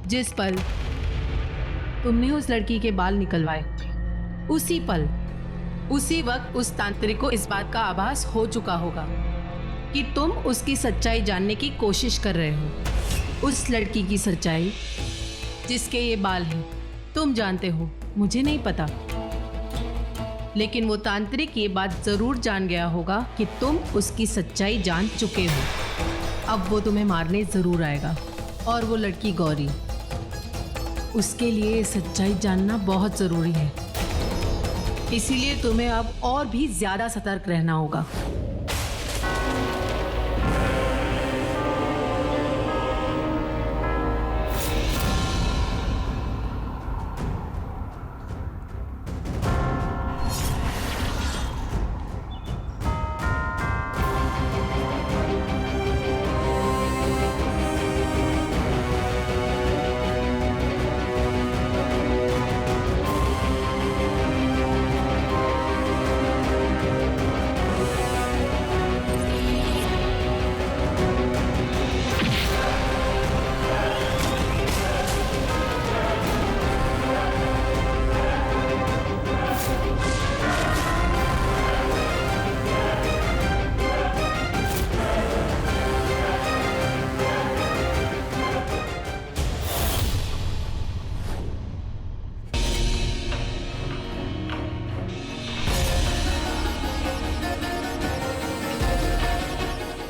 जिस पल तुमने उस लड़की के बाल निकलवाए, उसी पल, उसी वक्त उस तांत्रिक को इस बात का आभास हो चुका होगा कि तुम उसकी सच्चाई जानने की कोशिश कर रहे हो। उस लड़की की सच्चाई जिसके ये बाल हैं, तुम जानते हो, मुझे नहीं पता, लेकिन वो तांत्रिक ये बात जरूर जान गया होगा कि तुम उसकी सच्चाई जान चुके हो। अब वो तुम्हें मारने जरूर आएगा। और वो लड़की गौरी, उसके लिए सच्चाई जानना बहुत जरूरी है। इसीलिए तुम्हें अब और भी ज्यादा सतर्क रहना होगा।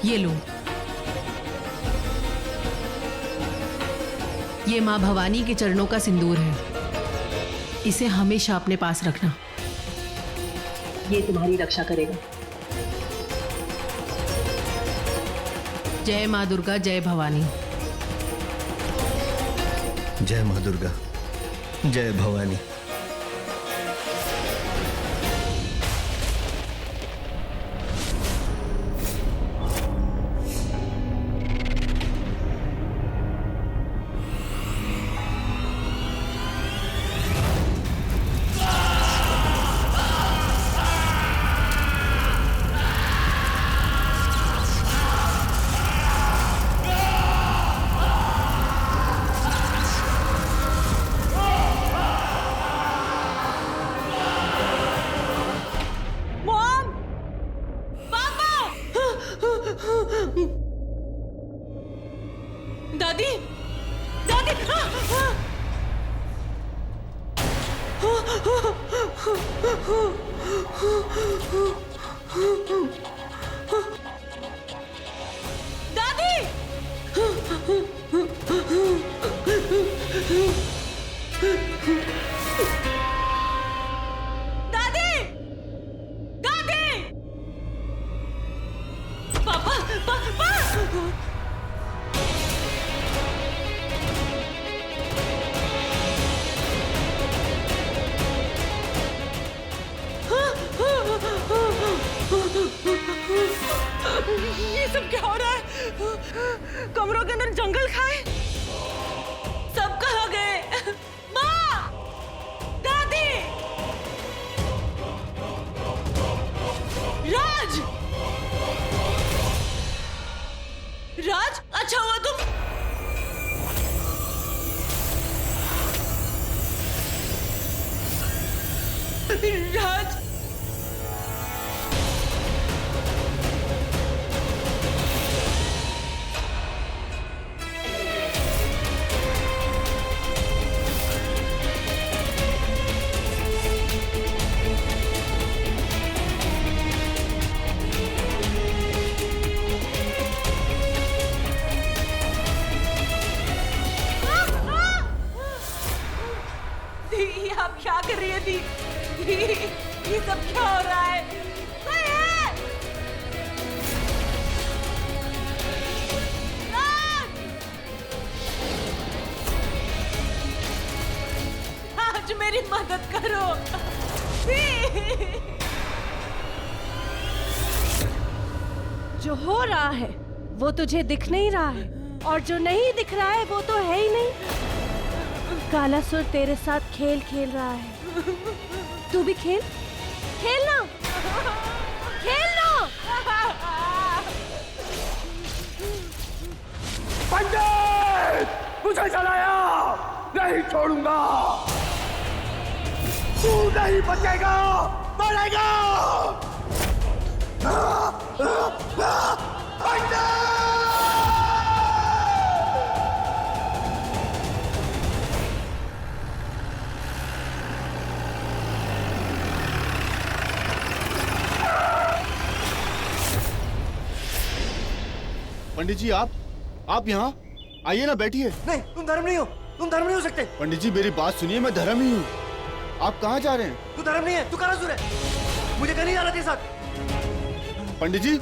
ये लो, ये मां भवानी के चरणों का सिंदूर है। इसे हमेशा अपने पास रखना, ये तुम्हारी रक्षा करेगा। जय मां दुर्गा, जय भवानी। जय मां दुर्गा, जय भवानी। दादी, दादी, दादी, दादी, दादी, पापा, पापा। ये सब क्या हो रहा है? कमरों के अंदर जंगल खाए, सब कहाँ गए? माँ, दादी, राज, राज, अच्छा हुआ तुम। राज, आप क्या कर रही है दी? ये सब क्या हो रहा है? आज मेरी मदद करो। जो हो रहा है वो तुझे दिख नहीं रहा है, और जो नहीं दिख रहा है वो तो है ही नहीं। कालासुर तेरे साथ खेल खेल रहा है, तू भी खेल, खेलना, खेलना। पंडित, मुझे जलाया। नहीं छोड़ूंगा। तू नहीं बचेगा, मरेगा। पंडित जी आप यहाँ आइए ना, बैठिए। नहीं, तुम धर्म नहीं हो, तुम धर्म नहीं हो सकते। पंडित जी मेरी बात सुनिए, मैं धर्म ही हूँ। आप कहाँ जा रहे हैं? तू धर्म नहीं है, तू कालासुर है। मुझे कहीं जाना तेरे साथ। पंडित जी,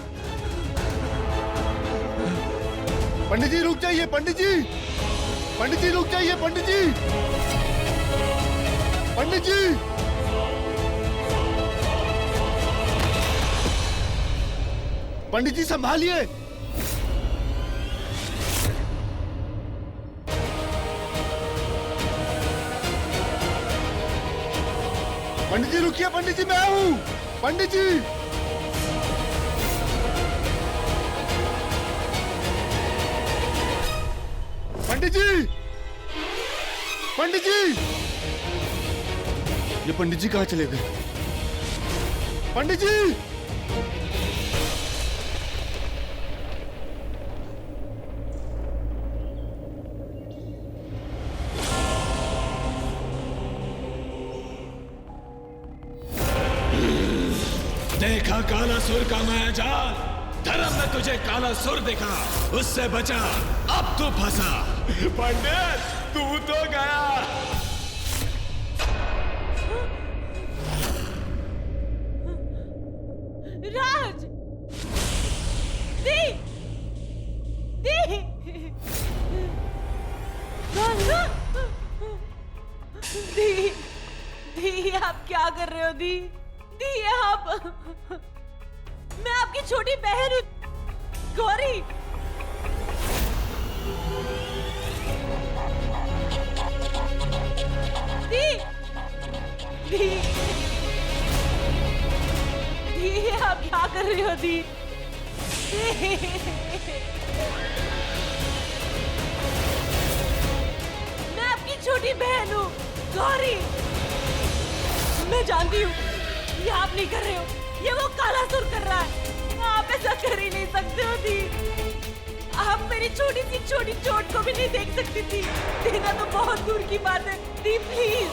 पंडित जी रुक जाइए। पंडित जी, पंडित जी रुक जाइए। पंडित जी, पंडित जी, पंडित जी संभालिए। पंडित जी रुकिए। पंडित जी मैं हूँ। पंडित जी, पंडित जी, पंडित जी, ये पंडित जी कहाँ चले गए? पंडित जी, देखा कालासुर का माया जाल। धर्म में तुझे कालासुर देखा, उससे बचा, अब तू फंसा। पंडित तू तो गया। राज, दी, दी, दी, दी, आप क्या कर रहे हो दी? दी, आप, मैं आपकी छोटी बहन हूँ गौरी। दी, दी, दी, आप क्या कर रही हो दी? दी, मैं आपकी छोटी बहन हूँ गौरी। मैं जानती हूँ ये आप नहीं कर रहे हो, ये वो कालासुर कर रहा है। आप ऐसा कर ही नहीं सकते हो दी। आप मेरी छोटी सी छोटी चोट को भी नहीं देख सकती थी। देखना तो बहुत दूर की बात है दी, प्लीज।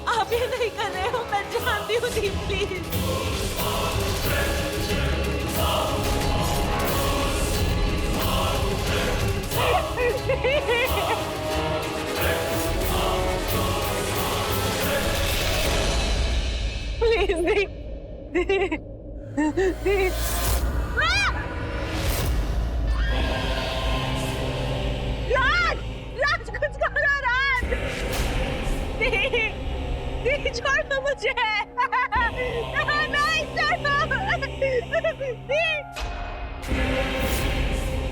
आप ये नहीं कर रहे हो, मैं जानती हूँ दी, प्लीज। प्लीज दी, दी, राज, राज कुछ करो राज। दी, दी छोड़ो मुझे। नहीं छोड़ो। दी,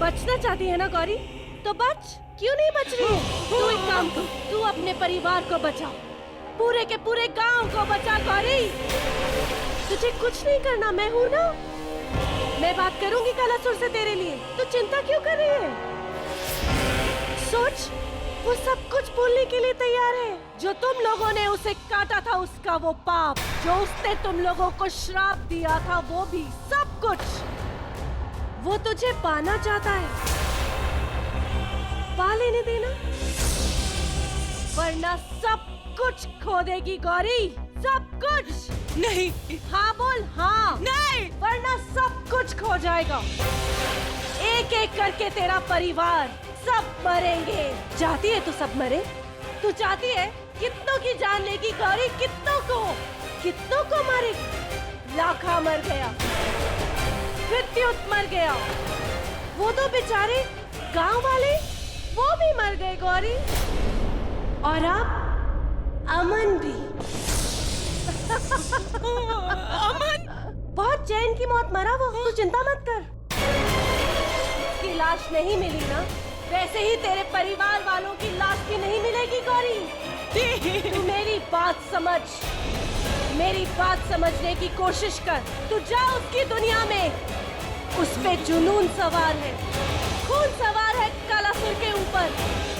बचना चाहती है ना गौरी? तो बच। क्यों नहीं बच रही है? तू एक काम कर, तू अपने परिवार को बचा, पूरे के पूरे गांव को बचा गौरी। तुझे कुछ नहीं करना, मैं हूँ ना। मैं बात करूंगी कालासुर से तेरे लिए। तू चिंता क्यों कर रही है? सोच, वो सब कुछ भूलने के लिए तैयार है। जो तुम लोगों ने उसे काटा था, उसका वो पाप, जो उसने तुम लोगों को श्राप दिया था, वो भी सब कुछ वो तुझे पाना चाहता है। पा लेने देना, वरना सब कुछ खो देगी गौरी, सब कुछ। नहीं। हाँ बोल, हाँ। नहीं, वरना सब कुछ खो जाएगा। एक एक करके तेरा परिवार सब मरेंगे। चाहती है तू सब मरे? तू चाहती है कितनों की जान लेगी गौरी? कितनों को मारेगी? लाखा मर गया, विद्युत मर गया, वो तो बेचारे गांव वाले वो भी मर गए गौरी। और अब अमन भी। अमन बहुत चैन की मौत मरा वो, तू चिंता मत कर। उसकी लाश नहीं मिली ना, वैसे ही तेरे परिवार वालों की लाश भी नहीं मिलेगी गौरी। तू मेरी बात समझ, मेरी बात समझने की कोशिश कर। तू जा उसकी दुनिया में, उस पे जुनून सवार है, खून सवार है, काला कालासुर के ऊपर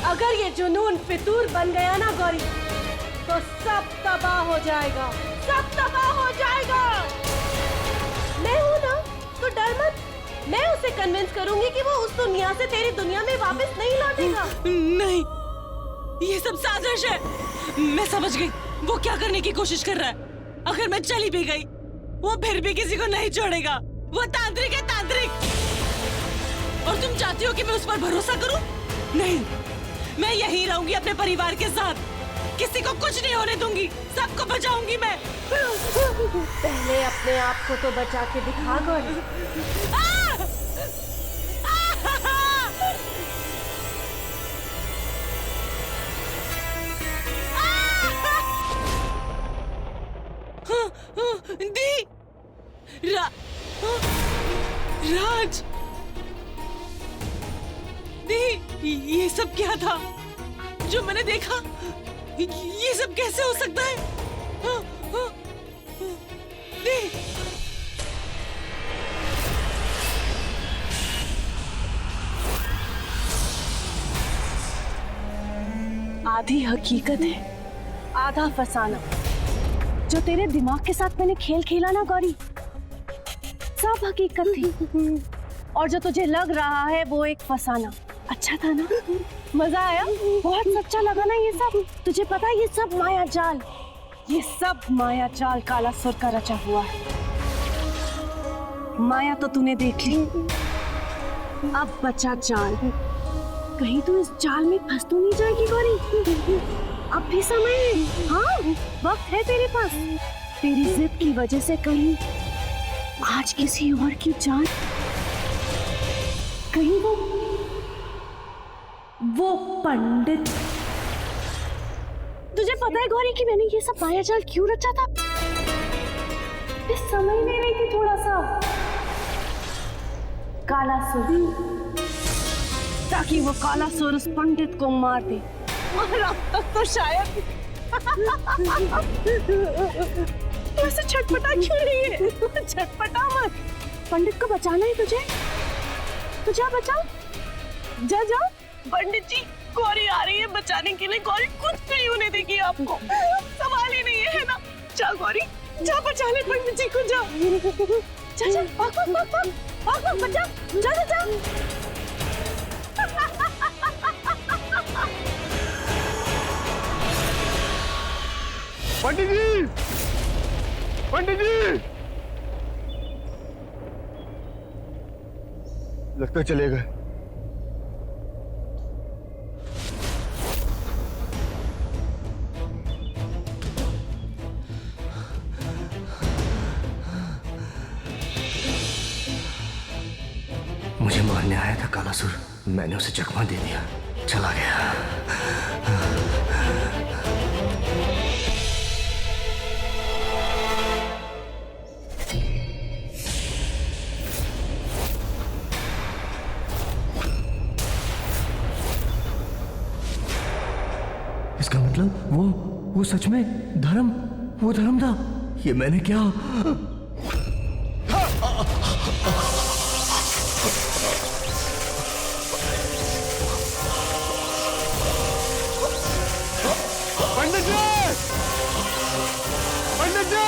अगर ये जुनून फितूर बन गया ना गौरी, तो सब तबाह हो जाएगा, सब तबाह हो जाएगा। मैं हूं ना, तो डर मत। मैं उसे कन्विंस करूंगी कि वो उस दुनिया से तेरी दुनिया में वापस नहीं लौटेगा। नहीं, ये सब साजिश है। मैं समझ गई वो क्या करने की कोशिश कर रहा है। अगर मैं चली भी गई, वो फिर भी किसी को नहीं छोड़ेगा। वो तांत्रिक है, तांत्रिक। और तुम चाहती हो कि मैं उस पर भरोसा करूं? नहीं, मैं यहीं रहूंगी अपने परिवार के साथ। किसी को कुछ नहीं होने दूंगी, सबको बचाऊंगी मैं। पहले अपने आप को तो बचा के दिखा गौरी। दी राज, दी, ये सब क्या था जो मैंने देखा? ये सब कैसे हो सकता है? दी, आधी हकीकत है, आधा फसाना। जो तेरे दिमाग के साथ मैंने खेल खेला ना गौरी, सब हकीकत थी। और जो तुझे लग रहा है वो एक फसाना। अच्छा था ना? मजा आया? बहुत सच्चा लगा ना ये सब? तुझे पता है ये सब माया जाल, ये सब माया जाल कालासुर का रचा हुआ है। माया तो तूने देख ली, अब बचा जाल। कहीं तू इस जाल में फंस तो नहीं जाएगी गौरी? अब भी समय है, हाँ वक्त है तेरे पास। तेरी जिद की वजह से कहीं आज किसी और की जान, कहीं वो पंडित। तुझे पता है गौरी कि मैंने ये सब मायाजाल क्यों रचा था? इस समय ले रही थी थोड़ा सा कालासुर, ताकि वो कालासुर उस पंडित को मार दे। और अब तक तो शायद ऐसे छटपटा क्यों रही है? छटपटा मत, पंडित को बचाना है तुझे, तो जा बचा, जा जा। पंडित जी, गौरी आ रही है बचाने के लिए। गौरी कुछ नहीं होने देगी आपको, सवाल ही नहीं है ना? जा गौरी, जा बचा ले पंडित जी को, जा जा जा, भाग बचा, जा जा जा। पंडित जी, पंडित जी, लगता है चले गए। मुझे मारने आया था कालासुर, मैंने उसे चकमा दे दिया, चला गया। इसका मतलब वो सच में वो धर्म था। ये मैंने क्या? पंडित जी, पंडित जी,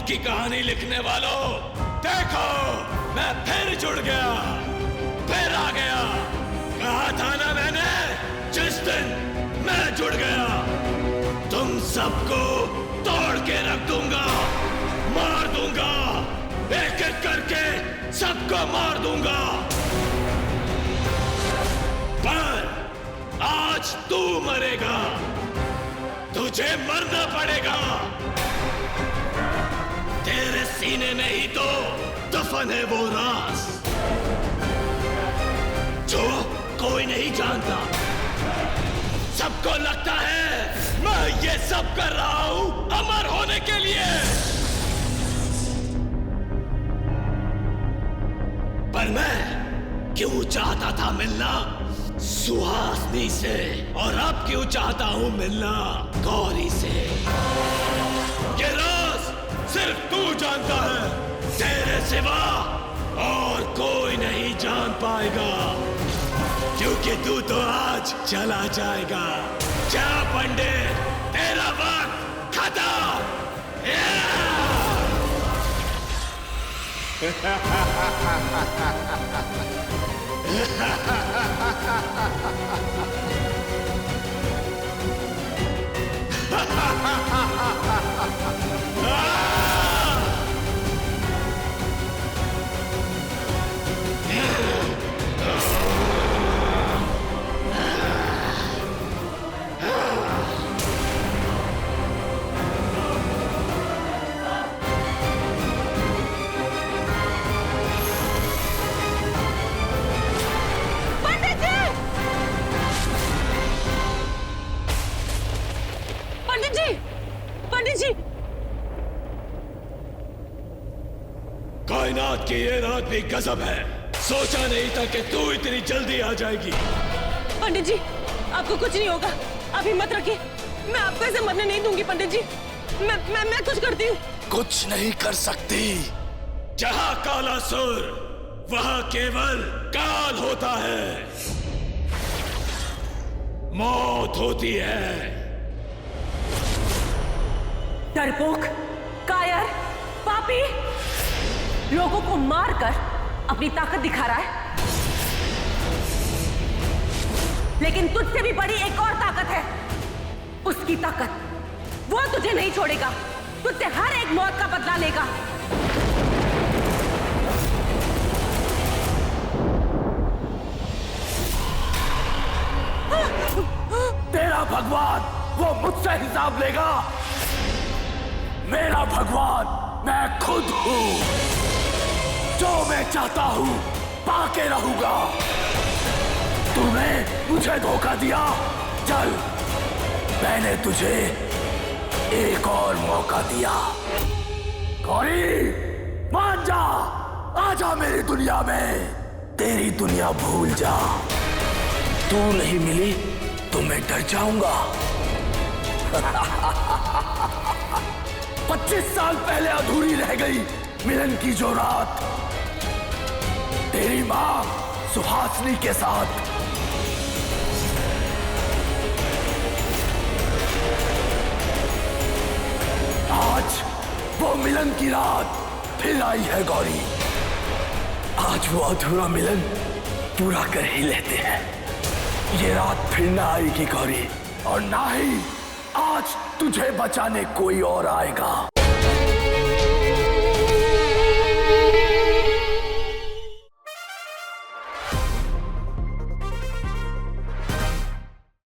की कहानी लिखने वालों, देखो मैं फिर जुड़ गया, फिर आ गया। कहा था ना मैंने, जिस दिन मैं जुड़ गया तुम सबको तोड़ के रख दूंगा, मार दूंगा, एक एक करके सबको मार दूंगा। पर आज तू मरेगा, तुझे मरना पड़ेगा। तेरे सीने में ही तो दफन है वो राज जो कोई नहीं जानता। सबको लगता है मैं ये सब कर रहा हूं अमर होने के लिए, पर मैं क्यों चाहता था मिलना सुहासनी से, और अब क्यों चाहता हूं मिलना गौरी से। ये राज सिर्फ तू जानता है, तेरे सिवा और कोई नहीं जान पाएगा, क्योंकि तू तो आज चला जाएगा। जा पंडित, तेरा वक्त खत्म। पंडित जी! कायनात की ये रात भी गजब है, सोचा नहीं था कि तू इतनी जल्दी आ जाएगी। पंडित जी, आपको कुछ नहीं होगा, आप हिम्मत रखिए, मैं आपको ऐसे मरने नहीं दूंगी। पंडित जी, मैं कुछ करती हूँ। कुछ नहीं कर सकती। जहाँ काला सुर वहाँ केवल काल होता है, मौत होती है। डरपोक, कायर, पापी, लोगों को मारकर अपनी ताकत दिखा रहा है, लेकिन तुझसे भी बड़ी एक और ताकत है। उसकी ताकत, वो तुझे नहीं छोड़ेगा, तुझसे हर एक मौत का बदला लेगा। तेरा भगवान वो मुझसे हिसाब लेगा, मेरा भगवान मैं खुद हूँ। जो मैं चाहता हूँ पाके रहूंगा। तूने मुझे धोखा दिया, चल मैंने तुझे एक और मौका दिया। गौरी मान जा, आजा मेरी दुनिया में, तेरी दुनिया भूल जा। तू नहीं मिली तो मैं डर जाऊंगा। 25 साल पहले अधूरी रह गई मिलन की जो रात, तेरी मां सुहासनी के साथ। आज वो मिलन की रात फिर आई है गौरी। आज वो अधूरा मिलन पूरा कर ही लेते हैं। ये रात फिर ना आएगी गौरी, और ना ही आज तुझे बचाने कोई और आएगा।